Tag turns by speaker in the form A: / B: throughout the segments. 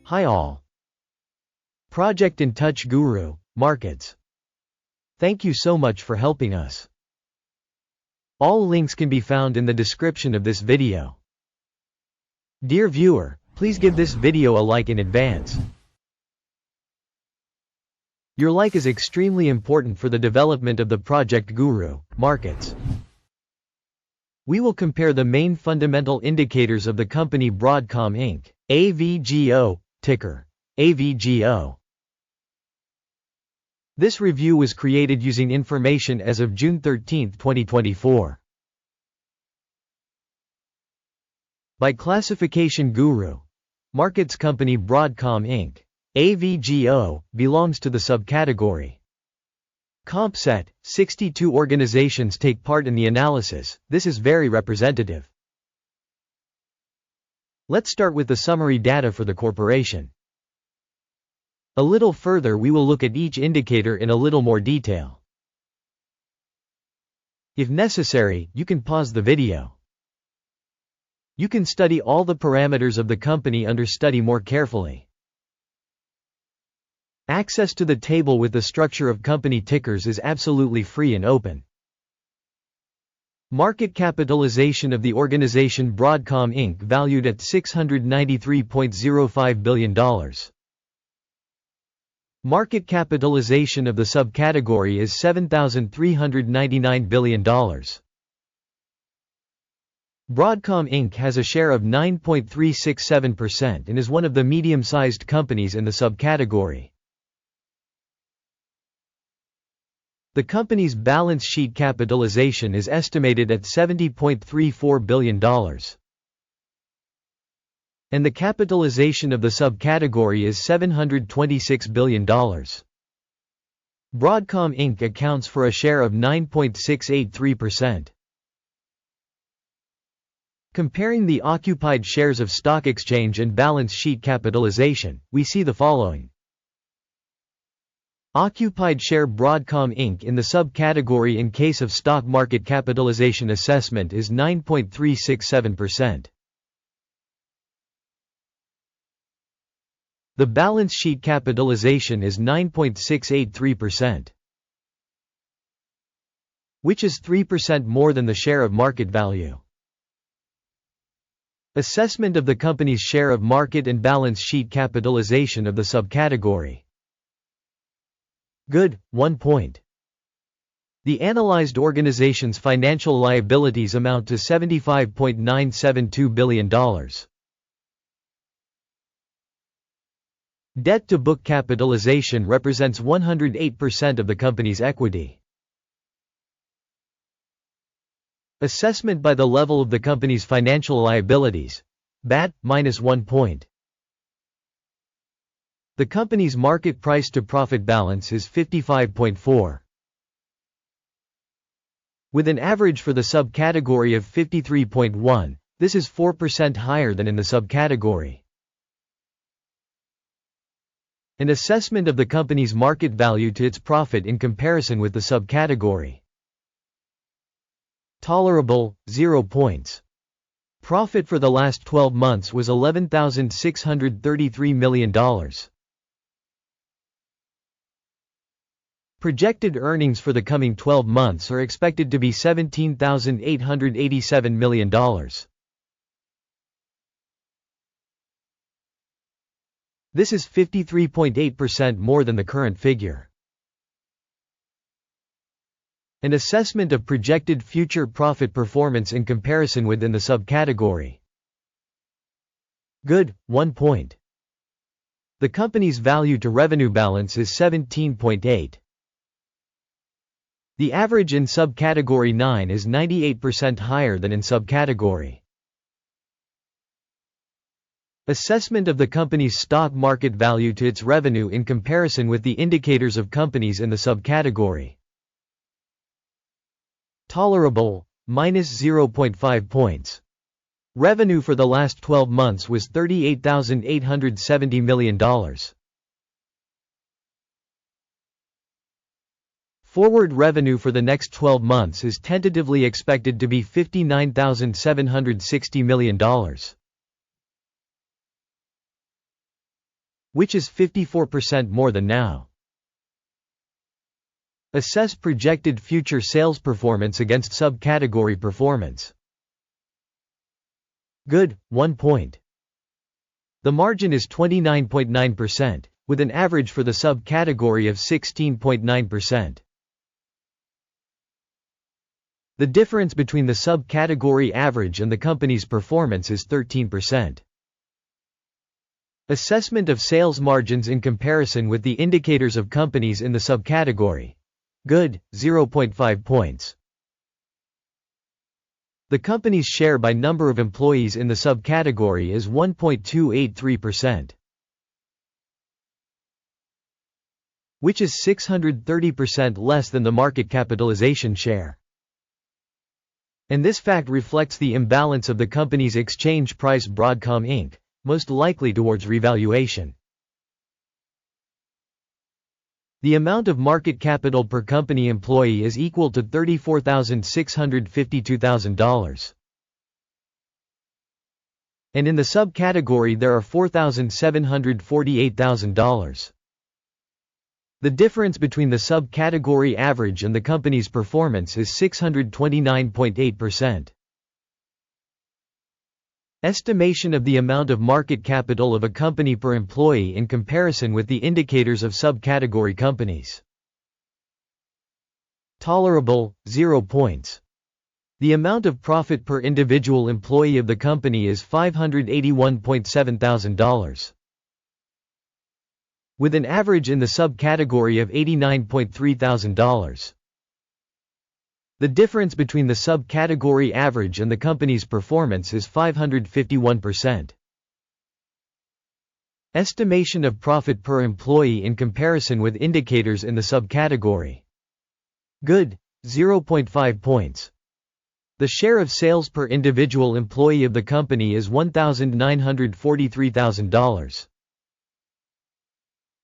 A: Hi all. Project in Touch Guru, Markets. Thank you so much for helping us. All links can be found in the description of this video. Dear viewer, please give this video a like in advance. Your like is extremely important for the development of the Project Guru, Markets. We will compare the main fundamental indicators of the company Broadcom Inc., AVGO, ticker AVGO. This review was created using information as of June 13, 2024. By classification Guru, Markets company Broadcom Inc., AVGO, belongs to the subcategory Comp Set. 62 organizations take part in the analysis. This is very representative. Let's start with the summary data for the corporation. A little further we will look at each indicator in a little more detail. If necessary, you can pause the video. You can study all the parameters of the company under study more carefully. Access to the table with the structure of company tickers is absolutely free and open. Market capitalization of the organization Broadcom Inc. valued at $693.05 billion. Market capitalization of the subcategory is $7,399 billion. Broadcom Inc. has a share of 9.367% and is one of the medium-sized companies in the subcategory. The company's balance sheet capitalization is estimated at $70.34 billion. And the capitalization of the subcategory is $726 billion. Broadcom Inc. accounts for a share of 9.683%. Comparing the occupied shares of stock exchange and balance sheet capitalization, we see the following. Occupied share Broadcom Inc. in the subcategory in case of stock market capitalization assessment is 9.367%. The balance sheet capitalization is 9.683%, which is 3% more than the share of market value. Assessment of the company's share of market and balance sheet capitalization of the subcategory. Good, 1 point. The analyzed organization's financial liabilities amount to $75.972 billion. Debt-to-book capitalization represents 108% of the company's equity. Assessment by the level of the company's financial liabilities. BAT, -1 point. The company's market price-to-profit balance is 55.4. With an average for the subcategory of 53.1, this is 4% higher than in the subcategory. An assessment of the company's market value to its profit in comparison with the subcategory. Tolerable, 0 points. Profit for the last 12 months was $11,633 million. Projected earnings for the coming 12 months are expected to be $17,887 million. This is 53.8% more than the current figure. An assessment of projected future profit performance in comparison within the subcategory. Good, 1 point. The company's value to revenue balance is 17.8. The average in subcategory 9 is 98% higher than in subcategory. Assessment of the company's stock market value to its revenue in comparison with the indicators of companies in the subcategory. Tolerable, -0.5 points. Revenue for the last 12 months was $38,870 million. Forward revenue for the next 12 months is tentatively expected to be $59,760 million. which is 54% more than now. Assess projected future sales performance against subcategory performance. Good, 1 point. The margin is 29.9%, with an average for the subcategory of 16.9%. The difference between the subcategory average and the company's performance is 13%. Assessment of sales margins in comparison with the indicators of companies in the subcategory. Good, 0.5 points. The company's share by number of employees in the subcategory is 1.283%, which is 630% less than the market capitalization share. And this fact reflects the imbalance of the company's exchange price Broadcom Inc., most likely towards revaluation. The amount of market capital per company employee is equal to $34,652,000. And in the subcategory there are $4,748,000. The difference between the subcategory average and the company's performance is 629.8%. Estimation of the amount of market capital of a company per employee in comparison with the indicators of subcategory companies. Tolerable, 0 points. The amount of profit per individual employee of the company is $581,700, with an average in the subcategory of $89,300. The difference between the subcategory average and the company's performance is 551%. Estimation of profit per employee in comparison with indicators in the subcategory. Good, 0.5 points. The share of sales per individual employee of the company is $1,943,000.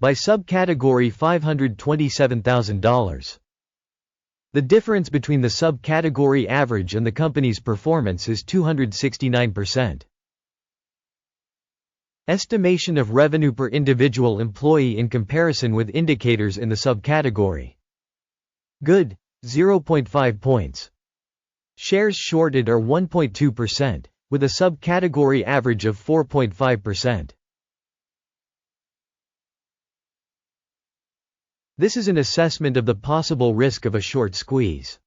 A: By subcategory $527,000. The difference between the subcategory average and the company's performance is 269%. Estimation of revenue per individual employee in comparison with indicators in the subcategory. Good, 0.5 points. Shares shorted are 1.2%, with a subcategory average of 4.5%. This is an assessment of the possible risk of a short squeeze.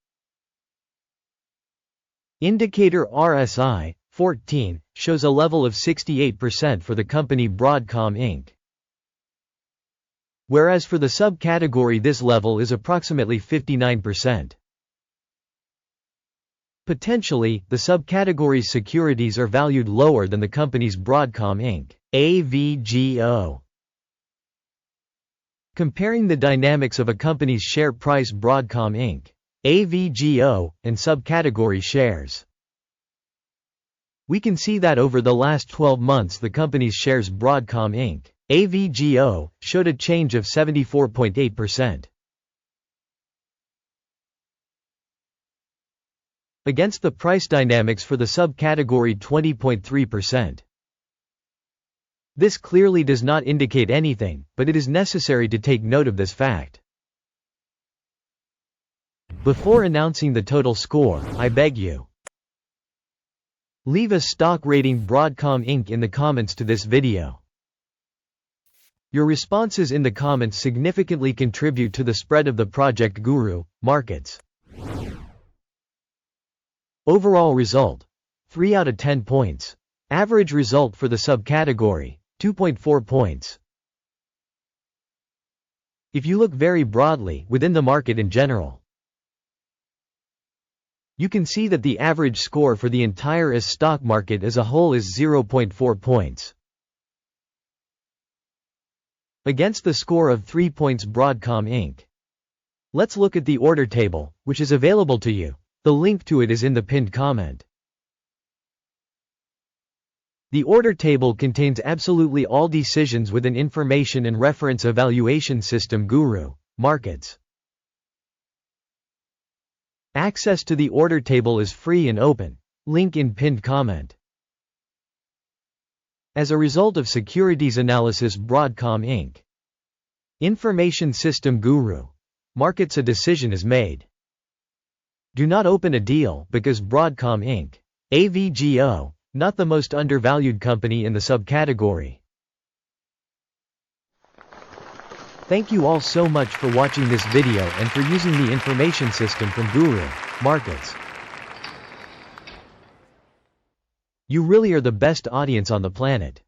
A: Indicator RSI, 14, shows a level of 68% for the company Broadcom Inc. Whereas for the subcategory this level is approximately 59%. Potentially, the subcategory's securities are valued lower than the company's Broadcom Inc. AVGO. Comparing the dynamics of a company's share price Broadcom Inc. AVGO, and subcategory shares. We can see that over the last 12 months the company's shares Broadcom Inc. AVGO showed a change of 74.8%. Against the price dynamics for the subcategory 20.3%. This clearly does not indicate anything, but it is necessary to take note of this fact. Before announcing the total score, I beg you, leave a stock rating Broadcom Inc. in the comments to this video. Your responses in the comments significantly contribute to the spread of the Project.GURU.Markets. Overall result: 3 out of 10 points. Average result for the subcategory: 2.4 points. If you look very broadly, within the market in general, you can see that the average score for the entire US stock market as a whole is 0.4 points. Against the score of 3 points Broadcom Inc. Let's look at the order table, which is available to you. The link to it is in the pinned comment. The order table contains absolutely all decisions with an information and reference evaluation system Guru.Markets. Access to the order table is free and open. Link in pinned comment. As a result of securities analysis Broadcom Inc. Information System Guru.Markets a decision is made. Do not open a deal because Broadcom Inc. AVGO, not the most undervalued company in the subcategory. Thank you all so much for watching this video and for using the information system from Guru.Markets. You really are the best audience on the planet.